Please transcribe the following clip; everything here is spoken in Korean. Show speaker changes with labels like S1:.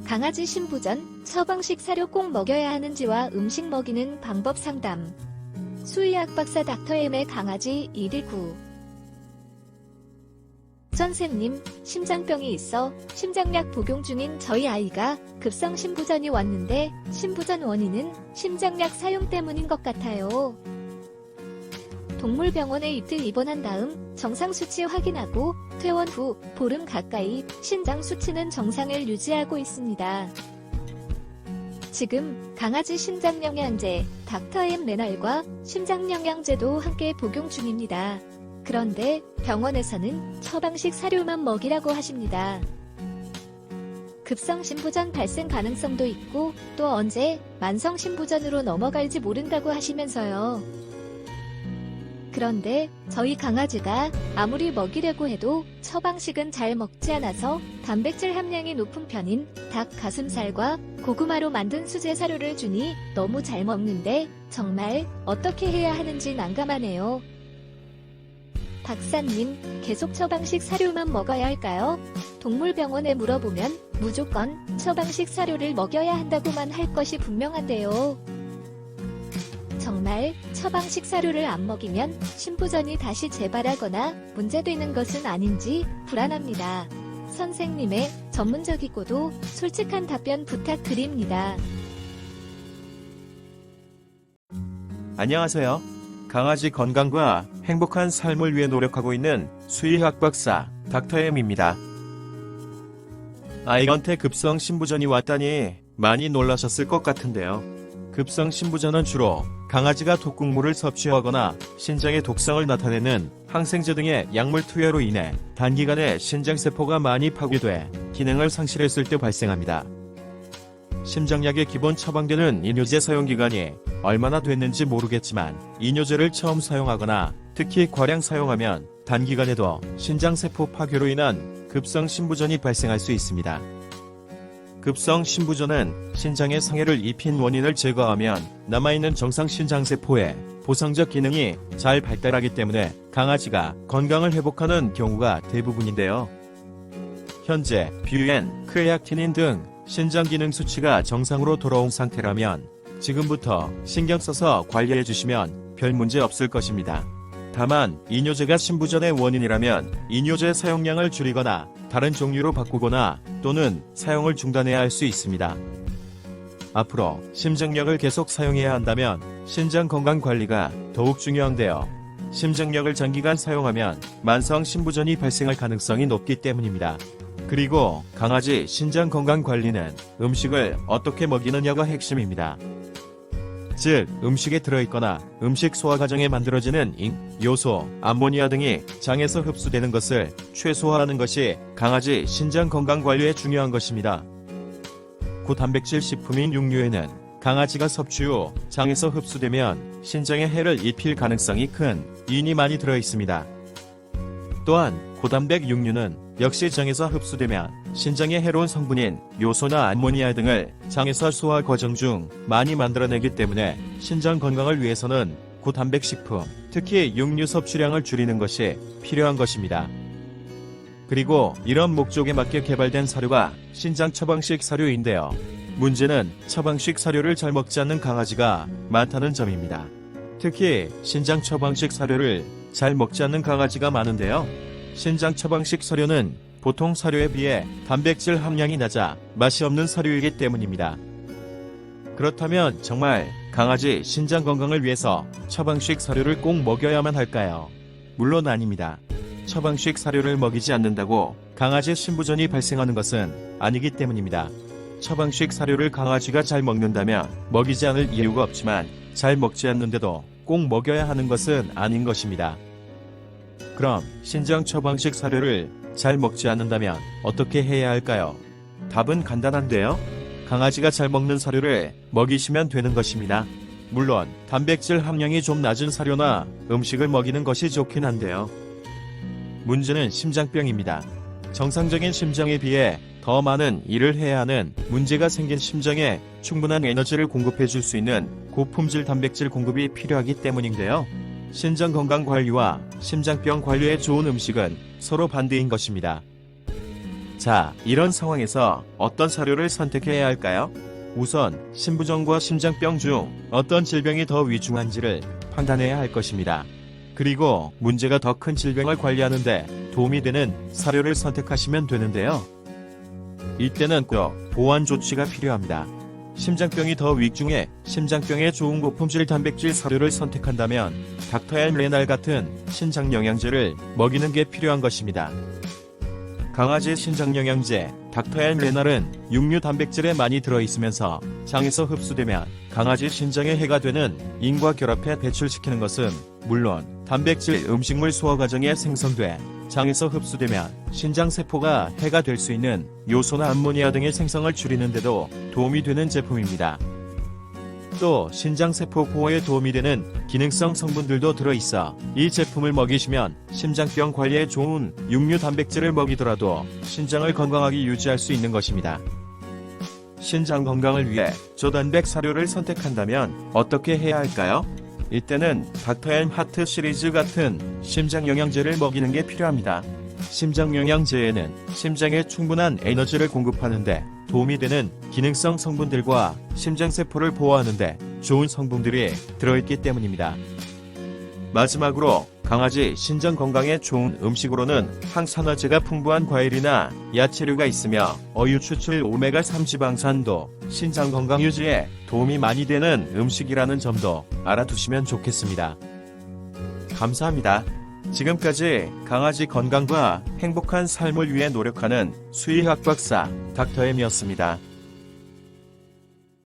S1: 강아지 신부전, 처방식 사료 꼭 먹여야 하는지와 음식 먹이는 방법 상담. 수의학 박사 닥터엠의 강아지 119. 선생님, 심장병이 있어 심장약 복용 중인 저희 아이가 급성 신부전이 왔는데 신부전 원인은 심장약 사용 때문인 것 같아요. 동물병원에 이틀 입원한 다음 정상 수치 확인하고 퇴원 후 보름 가까이 신장 수치는 정상을 유지하고 있습니다. 지금 강아지 신장영양제 닥터엠 레날과 심장영양제도 함께 복용 중입니다. 그런데 병원에서는 처방식 사료만 먹이라고 하십니다. 급성 신부전 발생 가능성도 있고 또 언제 만성 신부전으로 넘어갈지 모른다고 하시면서요. 그런데 저희 강아지가 아무리 먹이려고 해도 처방식은 잘 먹지 않아서 단백질 함량이 높은 편인 닭 가슴살과 고구마로 만든 수제 사료를 주니 너무 잘 먹는데 정말 어떻게 해야 하는지 난감하네요. 박사님, 계속 처방식 사료만 먹어야 할까요? 동물병원에 물어보면 무조건 처방식 사료를 먹여야 한다고만 할 것이 분명한데요. 정말 처방식 사료를 안 먹이면 신부전이 다시 재발하거나 문제되는 것은 아닌지 불안합니다. 선생님의 전문적이고도 솔직한 답변 부탁드립니다.
S2: 안녕하세요. 강아지 건강과 행복한 삶을 위해 노력하고 있는 수의학 박사 닥터엠입니다. 아이한테 급성 신부전이 왔다니 많이 놀라셨을 것 같은데요. 급성 신부전은 주로 강아지가 독극물을 섭취하거나 신장에 독성을 나타내는 항생제 등의 약물 투여로 인해 단기간에 신장세포가 많이 파괴돼 기능을 상실했을 때 발생합니다. 심장약에 기본 처방되는 이뇨제 사용기간이 얼마나 됐는지 모르겠지만 이뇨제를 처음 사용하거나 특히 과량 사용하면 단기간에도 신장세포 파괴로 인한 급성 신부전이 발생할 수 있습니다. 급성 신부전은 신장에 상해를 입힌 원인을 제거하면 남아있는 정상 신장세포의 보상적 기능이 잘 발달하기 때문에 강아지가 건강을 회복하는 경우가 대부분인데요. 현재 뷰엔, 크레아티닌 등 신장 기능 수치가 정상으로 돌아온 상태라면 지금부터 신경 써서 관리해 주시면 별 문제 없을 것입니다. 다만 이뇨제가 신부전의 원인이라면 이뇨제 사용량을 줄이거나 다른 종류로 바꾸거나 또는 사용을 중단해야 할 수 있습니다. 앞으로 심장약을 계속 사용해야 한다면 신장 건강 관리가 더욱 중요한데요. 심장약을 장기간 사용하면 만성 신부전이 발생할 가능성이 높기 때문입니다. 그리고 강아지 신장 건강 관리는 음식을 어떻게 먹이느냐가 핵심입니다. 즉, 음식에 들어있거나 음식 소화 과정에 만들어지는 요소, 암모니아 등이 장에서 흡수되는 것을 최소화하는 것이 강아지 신장 건강 관리에 중요한 것입니다. 고단백질 식품인 육류에는 강아지가 섭취 후 장에서 흡수되면 신장에 해를 입힐 가능성이 큰 인이 많이 들어있습니다. 또한 고단백 육류는 역시 장에서 흡수되면 신장에 해로운 성분인 요소나 암모니아 등을 장에서 소화 과정 중 많이 만들어내기 때문에 신장 건강을 위해서는 고단백 식품, 특히 육류 섭취량을 줄이는 것이 필요한 것입니다. 그리고 이런 목적에 맞게 개발된 사료가 신장 처방식 사료인데요. 문제는 처방식 사료를 잘 먹지 않는 강아지가 많다는 점입니다. 특히 신장 처방식 사료를 잘 먹지 않는 강아지가 많은데요. 신장 처방식 사료는 보통 사료에 비해 단백질 함량이 낮아 맛이 없는 사료이기 때문입니다. 그렇다면 정말 강아지 신장 건강을 위해서 처방식 사료를 꼭 먹여야만 할까요? 물론 아닙니다. 처방식 사료를 먹이지 않는다고 강아지 신부전이 발생하는 것은 아니기 때문입니다. 처방식 사료를 강아지가 잘 먹는다면 먹이지 않을 이유가 없지만 잘 먹지 않는데도 꼭 먹여야 하는 것은 아닌 것입니다. 그럼 신장 처방식 사료를 잘 먹지 않는다면 어떻게 해야 할까요? 답은 간단한데요. 강아지가 잘 먹는 사료를 먹이시면 되는 것입니다. 물론 단백질 함량이 좀 낮은 사료나 음식을 먹이는 것이 좋긴 한데요. 문제는 심장병입니다. 정상적인 심장에 비해 더 많은 일을 해야 하는 문제가 생긴 심장에 충분한 에너지를 공급해 줄 수 있는 고품질 단백질 공급이 필요하기 때문인데요. 신장 건강 관리와 심장병 관리에 좋은 음식은 서로 반대인 것입니다. 자, 이런 상황에서 어떤 사료를 선택해야 할까요? 우선 신부전과 심장병 중 어떤 질병이 더 위중한지를 판단해야 할 것입니다. 그리고 문제가 더 큰 질병을 관리하는데 도움이 되는 사료를 선택하시면 되는데요. 이때는 꼭 보완 조치가 필요합니다. 심장병이 더 위중해 심장병에 좋은 고품질 단백질 사료를 선택한다면 닥터앤 레날 같은 신장 영양제를 먹이는 게 필요한 것입니다. 강아지 신장 영양제 닥터앤 레날은 육류 단백질에 많이 들어있으면서 장에서 흡수되면 강아지 신장에 해가 되는 인과 결합해 배출시키는 것은 물론 단백질 음식물 소화 과정에 생성돼 장에서 흡수되면 신장세포가 해가 될 수 있는 요소나 암모니아 등의 생성을 줄이는 데도 도움이 되는 제품입니다. 또 신장세포 보호에 도움이 되는 기능성 성분들도 들어있어 이 제품을 먹이시면 심장병 관리에 좋은 육류 단백질을 먹이더라도 신장을 건강하게 유지할 수 있는 것입니다. 신장 건강을 위해 저단백 사료를 선택한다면 어떻게 해야 할까요? 이때는 닥터앤 하트 시리즈 같은 심장 영양제를 먹이는 게 필요합니다. 심장 영양제에는 심장에 충분한 에너지를 공급하는데 도움이 되는 기능성 성분들과 심장세포를 보호하는데 좋은 성분들이 들어있기 때문입니다. 마지막으로 강아지 신장 건강에 좋은 음식으로는 항산화제가 풍부한 과일이나 야채류가 있으며 어유 추출 오메가3 지방산도 신장 건강 유지에 도움이 많이 되는 음식이라는 점도 알아두시면 좋겠습니다. 감사합니다. 지금까지 강아지 건강과 행복한 삶을 위해 노력하는 수의학 박사 닥터엠이었습니다.